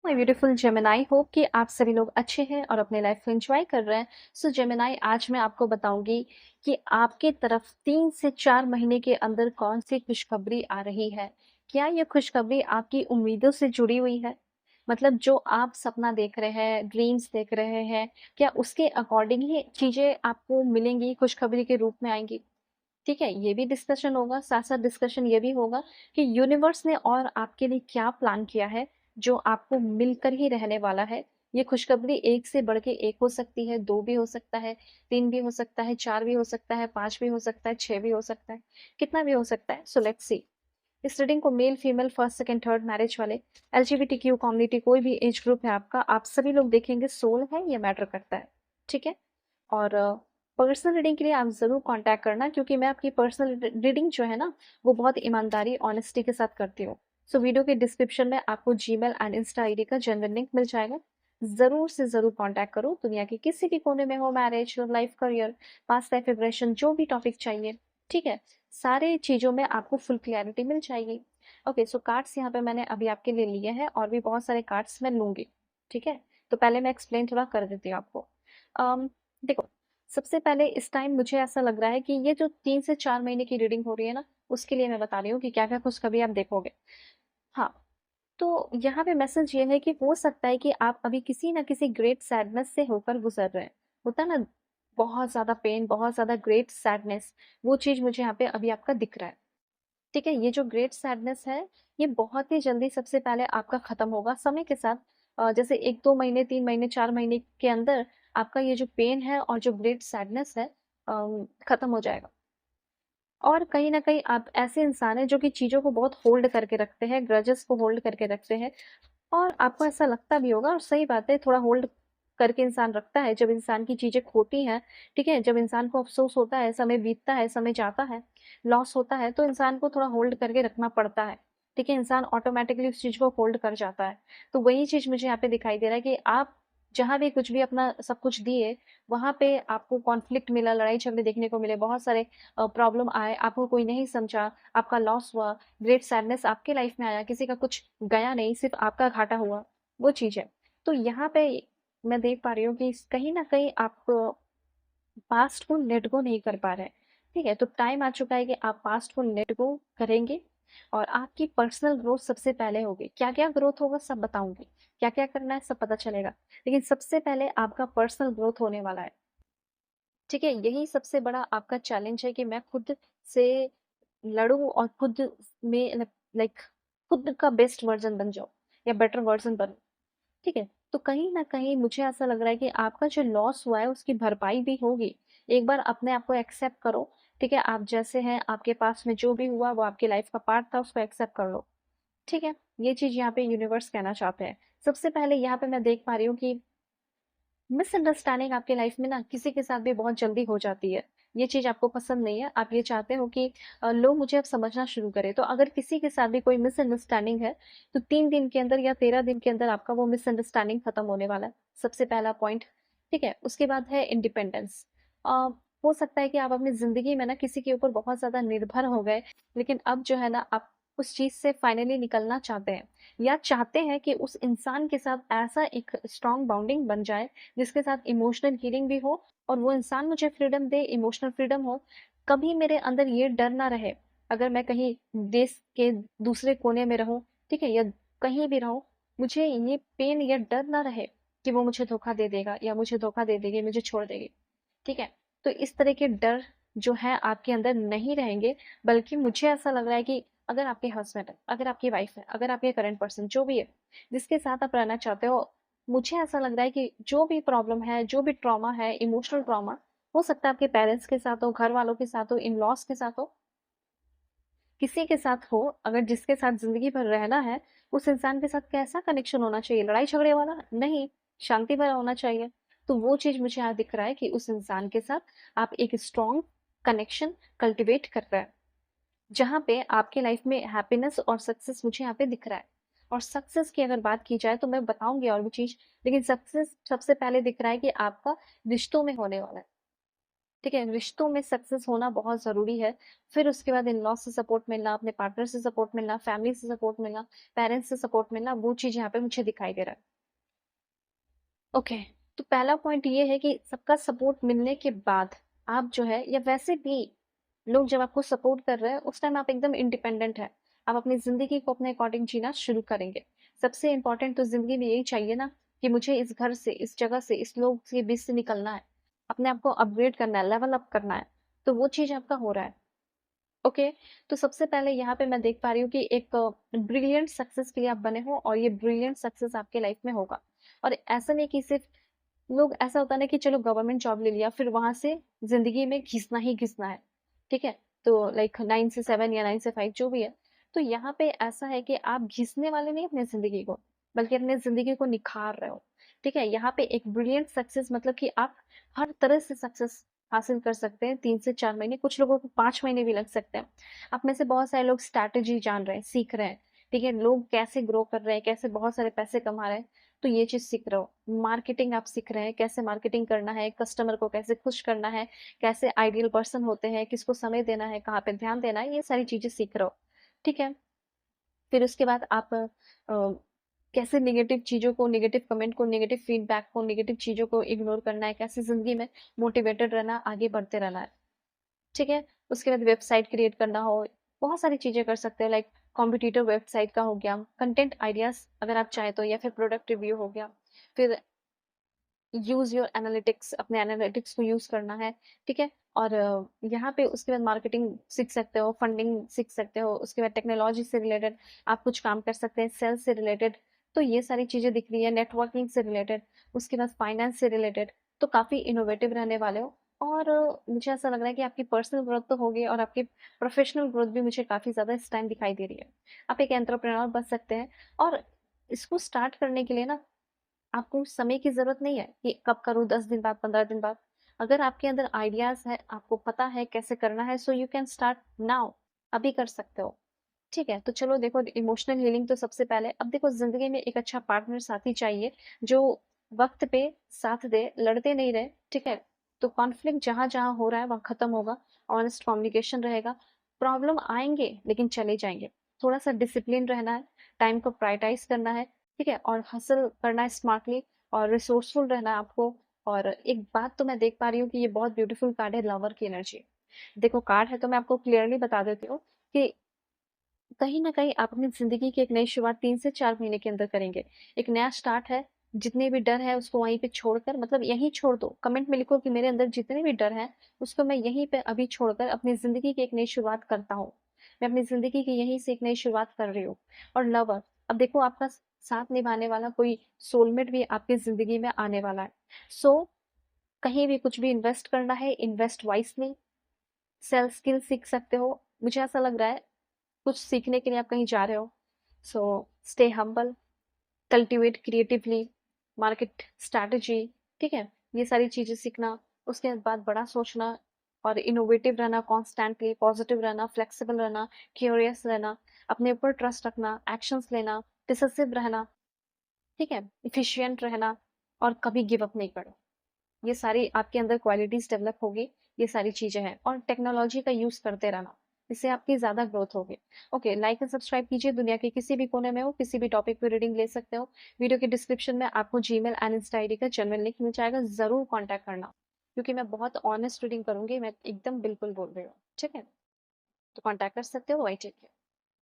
My beautiful Gemini, hope कि आप सभी लोग अच्छे हैं और अपने लाइफ को एंजॉय कर रहे हैं। सो जेमिनाई, आज मैं आपको बताऊंगी कि आपके तरफ 3 से 4 महीने के अंदर कौन सी खुशखबरी आ रही है। क्या ये खुशखबरी आपकी उम्मीदों से जुड़ी हुई है? मतलब जो आप सपना देख रहे हैं, ड्रीम्स देख रहे हैं, क्या उसके अकॉर्डिंग ही चीजें आपको मिलेंगी, खुशखबरी के रूप में आएंगी? ठीक है, ये भी डिस्कशन होगा। साथ-साथ डिस्कशन ये भी होगा कि यूनिवर्स ने और आपके लिए क्या प्लान किया है, जो आपको मिलकर ही रहने वाला है। ये खुशखबरी एक से बढ़ के एक हो सकती है, 2 भी हो सकता है, 3 भी हो सकता है, 4 भी हो सकता है, 5 भी हो सकता है, 6 भी हो सकता है, कितना भी हो सकता है। So let's see. इस रीडिंग को male, female, first, second, third, marriage वाले, एलजीबीटीक्यू कम्युनिटी, कोई भी एज ग्रुप है आपका, आप सभी लोग देखेंगे। सोल है, ये मैटर करता है। ठीक है? और पर्सनल रीडिंग के लिए आप ज़रूर कॉन्टैक्ट करना, क्योंकि मैं आपकी पर्सनल रीडिंग जो है ना, वो बहुत ईमानदारी, ऑनेस्टी के साथ करती हूँ। सो वीडियो के डिस्क्रिप्शन में आपको जीमेल एंड इंस्टा आईडी का जेन्युइन लिंक मिल जाएगा। ज़रूर से ज़रूर कॉन्टैक्ट करो। दुनिया के किसी भी कोने में हो, marriage, love life, career, past life vibration, जो भी टॉपिक चाहिए, ठीक है? सारे चीज़ों में आपको फुल क्लैरिटी मिल जाएगी। ओके, सो कार्ड्स यहाँ पे मैंने अभी आपके लिए लिए हैं और भी बहुत सारे कार्ड्स मैं लूँगी। ठीक है? तो पहले मैं एक्सप्लेन थोड़ा कर देती हूँ आपको। देखो, सबसे पहले इस टाइम मुझे ऐसा लग रहा है कि ये जो 3 से 4 महीने की रीडिंग हो रही है ना, उसके लिए मैं बता रही हूँ कि क्या-क्या खुशखबरी आप देखोगे। हाँ, तो यहाँ पे मैसेज ये है कि हो सकता है कि आप अभी किसी न किसी ग्रेट सैडनेस से होकर गुज़र रहे हैं। होता है ना, बहुत ज़्यादा पेन, बहुत ज़्यादा ग्रेट सैडनेस, वो चीज़ मुझे यहाँ पे अभी आपका दिख रहा है। ठीक है? ये जो ग्रेट सैडनेस है, ये बहुत ही जल्दी सबसे पहले आपका खत्म होगा समय के साथ। जैसे 1-2 महीने, 3 महीने, 4 महीने के अंदर आपका ये जो पेन है और जो ग्रेट सैडनेस है खत्म हो जाएगा। और कहीं न कहीं आप ऐसे इंसान हैं जो कि चीज़ों को बहुत होल्ड करके रखते हैं, ग्रजेस को होल्ड करके रखते हैं, और आपको ऐसा लगता भी होगा, और सही बात है, थोड़ा होल्ड करके इंसान रखता है जब इंसान की चीज़ें खोती हैं, ठीक है? जब इंसान को अफ़सोस होता है, समय बीतता है, समय जाता है, लॉस होता है, तो इंसान को थोड़ा होल्ड करके रखना पड़ता है, ठीक है? इंसान ऑटोमैटिकली उस चीज़ को होल्ड कर जाता है। तो वही चीज़ मुझे यहाँ पे दिखाई दे रहा है कि आप जहाँ भी कुछ भी अपना सब कुछ दिए, वहाँ पे आपको कॉन्फ्लिक्ट मिला, लड़ाई-झगड़े देखने को मिले, बहुत सारे प्रॉब्लम आए, आपको कोई नहीं समझा, आपका लॉस हुआ, ग्रेट सैडनेस आपके लाइफ में आया, किसी का कुछ गया नहीं, सिर्फ़ आपका घाटा हुआ, वो चीज़ है। तो यहाँ पे मैं देख पा रही हूँ कि कहीं न कहीं आप पास्ट को लेट गो नहीं कर पा रहे हैं, ठीक है? तो टाइम आ चुका है कि आप पास्ट को लेट गो करेंगे और आपकी पर्सनल ग्रोथ सबसे पहले होगी। क्या-क्या ग्रोथ होगा सब बताऊँगी, क्या-क्या करना है सब पता चलेगा। लेकिन सबसे पहले आपका पर्सनल ग्रोथ होने वाला है, ठीक है? यही सबसे बड़ा आपका चैलेंज है कि मैं खुद से लड़ूँ और खुद में लाइक खुद का बेस्ट वर्ज़न बन जाऊँ या बेटर वर्ज़न बनूँ, ठीक है? तो कहीं न कहीं मुझे ऐसा लग रहा है कि आपका जो लॉस हुआ है उसकी भरपाई भी होगी। एक बार अपने आप को एक्सेप्ट करो, ठीक है? आप जैसे हैं, आपके पास में जो भी हुआ वो आपकी लाइफ़ का पार्ट था, उसको एक्सेप्ट कर लो, ठीक है? ये चीज़ यहाँ पे यूनिवर्स कहना चाहते हैं। सबसे पहले यहाँ पे मैं देख पा रही हूँ कि मिसअंडरस्टैंडिंग आपके लाइफ में ना किसी के साथ भी बहुत जल्दी हो जाती है। ये चीज़ आपको पसंद नहीं है। आप ये चाहते हो कि लोग मुझे अब समझना शुरू करें। तो अगर किसी के साथ भी कोई मिसअंडरस्टैंडिंग है, तो 3 दिन के अंदर या 13 दिन के अंदर आपका वो मिसअंडरस्टैंडिंग खत्म होने वाला है। सबसे पहला पॉइंट, ठीक है? उसके बाद है इंडिपेंडेंस। अ, हो सकता है कि आप अपनी ज़िंदगी में ना किसी के ऊपर बहुत ज़्यादा निर्भर हो गए, लेकिन अब जो है ना आप उस चीज़ से फाइनली निकलना चाहते हैं, या चाहते हैं कि उस इंसान के साथ ऐसा एक स्ट्रॉन्ग बॉन्डिंग बन जाए जिसके साथ इमोशनल हीलिंग भी हो और वो इंसान मुझे फ्रीडम दे, इमोशनल फ्रीडम हो। कभी मेरे अंदर ये डर ना रहे, अगर मैं कहीं देश के दूसरे कोने में रहूँ, ठीक है? या कहीं भी रहूँ, मुझे ये पेन या डर ना रहे कि वो मुझे धोखा दे देगा या मुझे धोखा दे देगी, मुझे छोड़ देगी, ठीक है? तो इस तरह के डर जो है आपके अंदर नहीं रहेंगे, बल्कि मुझे ऐसा लग रहा है कि अगर आपके हस्बैंड है, अगर आपकी वाइफ है, अगर आपके करंट पर्सन जो भी है, जिसके साथ आप रहना चाहते हो, मुझे ऐसा लग रहा है कि जो भी प्रॉब्लम है, जो भी ट्रॉमा है, इमोशनल ट्रॉमा, हो सकता है आपके पेरेंट्स के साथ हो, घर वालों के साथ हो, इन-लॉज़ के साथ हो, किसी के साथ हो, अगर जिसके साथ ज़िंदगी भर रहना है, उस इंसान के साथ कैसा कनेक्शन होना चाहिए? लड़ाई-झगड़े वाला? नहीं, शांति भरा होना चाहिए। तो वो चीज़ मुझे यहाँ दिख रहा है कि उस इंसान के साथ आप एक स्ट्रॉन्ग कनेक्शन कल्टीवेट कर रहे हैं, जहाँ पे आपके लाइफ में हैप्पीनेस और सक्सेस मुझे यहाँ पे दिख रहा है। और सक्सेस की अगर बात की जाए तो मैं बताऊँगी और भी चीज़, लेकिन सक्सेस सबसे पहले दिख रहा है कि आपका रिश्तों में होने वाला है। ठीक है? रिश्तों में सक्सेस होना बहुत ज़रूरी है। फिर उसके बाद इन-लॉ से सपोर्ट मिलना, अपने पार्टनर से सपोर्ट मिलना, फैमिली से सपोर्ट मिलना, पेरेंट्स से सपोर्ट मिलना, वो चीज़ यहाँ पे मुझे दिखाई दे रहा है। ओके, तो पहला पॉइंट ये है कि सबका सपोर्ट मिलने के बाद आप जो है या वैसे भी लोग जब आपको सपोर्ट कर रहे हैं, उस टाइम आप एकदम इंडिपेंडेंट हैं। आप अपनी ज़िंदगी को अपने अकॉर्डिंग जीना शुरू करेंगे। सबसे इम्पोर्टेंट तो ज़िंदगी में यही चाहिए ना कि मुझे इस घर से, इस जगह से, इस लोग के बीच से निकलना है। अपने आप को अपग्रेड करना है, लेवल अप करना है। तो वो चीज़ आपका हो रहा है। ओके, तो सबसे पहले यहाँ पे मैं देख पा रही हूँ कि एक ब्रिलियंट सक्सेस के लिए आप बने हो और ये ब्रिलियंट सक्सेस आपके लाइफ में होगा। और ऐसा नहीं कि सिर्फ लोग ऐसा होता है ना कि चलो गवर्नमेंट जॉब ले लिया फिर वहां से जिंदगी में घिसना ही घिसना है। ठीक है, तो लाइक 9 से 7 या 9 से 5 जो भी है। तो यहाँ पे ऐसा है कि आप घिसने वाले नहीं अपनी जिंदगी को, बल्कि अपने जिंदगी को निखार रहे हो। ठीक है, यहाँ पे एक ब्रिलियंट सक्सेस मतलब कि आप हर तरह से सक्सेस हासिल कर सकते हैं 3 से 4 महीने, कुछ लोगों को 5 महीने भी लग सकते हैं। आप में से बहुत सारे लोग स्ट्रैटेजी जान रहे हैं, सीख रहे हैं। ठीक है, लोग कैसे ग्रो कर रहे हैं, कैसे बहुत सारे पैसे कमा रहे हैं, तो ये चीज़ सीख रहे हो। मार्केटिंग आप सीख रहे हैं, कैसे मार्केटिंग करना है, कस्टमर को कैसे खुश करना है, कैसे आइडियल पर्सन होते हैं, किसको समय देना है, कहाँ पे ध्यान देना है, ये सारी चीज़ें सीख रहे हो। ठीक है? फिर उसके बाद आप कैसे नेगेटिव चीज़ों को, नेगेटिव कमेंट को, नेगेटिव फीडबैक को, नेगेटिव चीज़ों को इग्नोर करना है, कैसे ज़िंदगी में मोटिवेटेड रहना, आगे बढ़ते रहना है। ठीक है? उसके बाद वेबसाइट क्रिएट करना हो, बहुत सारी चीज़ें कर सकते हो लाइक कॉम्पिटिटिव वेबसाइट का हो गया, कंटेंट आइडियाज़ अगर आप चाहें तो, या फिर प्रोडक्ट रिव्यू हो गया। फिर यूज़ योर एनालिटिक्स, अपने एनालिटिक्स को यूज़ करना है, ठीक है? और यहाँ पे उसके बाद मार्केटिंग सीख सकते हो, फंडिंग सीख सकते हो, उसके बाद टेक्नोलॉजी से रिलेटेड आप कुछ काम कर सकते हैं, सेल्स से रिलेटेड, तो ये सारी चीज़ें दिख रही है, नेटवर्किंग से रिलेटेड, उसके बाद फाइनेंस से रिलेटेड, तो काफ़ी इनोवेटिव रहने वाले हो। और मुझे ऐसा लग रहा है कि आपकी पर्सनल ग्रोथ तो होगी और आपकी प्रोफेशनल ग्रोथ भी मुझे काफ़ी ज़्यादा इस टाइम दिखाई दे रही है। आप एक एंटरप्रेन्योर बन सकते हैं और इसको स्टार्ट करने के लिए ना आपको समय की ज़रूरत नहीं है कि कब करूँ, 10 दिन बाद, 15 दिन बाद। अगर आपके अंदर आइडियाज़ है, आपको पता है कैसे करना है, so you can start now, अभी कर सकते हो। ठीक है, तो चलो देखो इमोशनल हीलिंग तो सबसे पहले। अब देखो ज़िंदगी में एक अच्छा पार्टनर साथी चाहिए जो वक़्त पे साथ दे, लड़ते नहीं रहे, ठीक है? तो कॉन्फ्लिक्ट जहाँ-जहाँ हो रहा है वहाँ खत्म होगा, ऑनेस्ट कम्युनिकेशन रहेगा, प्रॉब्लम आएँगे लेकिन चले जाएँगे। थोड़ा-सा डिसिप्लिन रहना है, टाइम को प्रायोरिटाइज़ करना है, ठीक है? और हसल करना है स्मार्टली और रिसोर्सफुल रहना है आपको। और एक बात तो मैं देख पा रही हूँ कि ये बहुत ब्यूटीफुल कार्ड है, लवर की एनर्जी। देखो कार्ड है तो मैं आपको क्लियरली बता देती हूँ कि कहीं न कहीं आप अपनी ज़िंदगी की एक नई शुरुआत 3 से 4 महीने के अंदर करेंगे। एक नया स्टार्ट है, जितने भी डर है उसको वहीं पे छोड़कर, मतलब यहीं छोड़ दो। कमेंट में लिखो कि मेरे अंदर जितने भी डर हैं, उसको मैं यहीं पे अभी छोड़कर अपनी ज़िंदगी की एक नई शुरुआत करता हूँ। मैं अपनी ज़िंदगी की यहीं से एक नई शुरुआत कर रही हूँ। और लवर, अब देखो आपका साथ निभाने वाला कोई सोलमेट भी आपकी ज़िंदगी में आने वाला है। सो कहीं भी कुछ भी इन्वेस्ट करना है, इन्वेस्ट वाइसली, सेल्फ स्किल सीख सकते हो। मुझे ऐसा लग रहा है कुछ सीखने के लिए आप कहीं जा रहे हो, so stay humble, cultivate creatively, market strategy, ठीक है? ये सारी चीज़ें सीखना, उसके बाद बड़ा सोचना और इनोवेटिव रहना, कॉन्स्टेंटली पॉजिटिव रहना, फ्लेक्सिबल रहना, क्यूरियस रहना, अपने ऊपर ट्रस्ट रखना, एक्शंस लेना, डिसिसिव रहना, ठीक है? एफिशिएंट रहना और कभी गिव अप नहीं करना। ये सारी आपके अंदर क्वालिटीज़ डेवलप होगी, ये सारी चीज़ें हैं। और टेक्नोलॉजी का यूज़ करते रहना, इससे आपकी ज़्यादा ग्रोथ होगी। ओके, लाइक एंड सब्सक्राइब कीजिए, दुनिया के किसी भी कोने में हो, किसी भी टॉपिक पे रीडिंग ले सकते हो। वीडियो के डिस्क्रिप्शन में आपको जीमेल एंड इंस्टा आईडी का जेन्युइन लिंक मिल जाएगा, ज़रूर कॉन्टैक्ट करना, क्योंकि मैं बहुत ऑनेस्ट रीडिंग करूँगी, मैं एकदम बिल्कुल बोल रही हूँ, ठीक है? तो कॉन्टैक्ट कर सकते हो, वाई टेक केयर।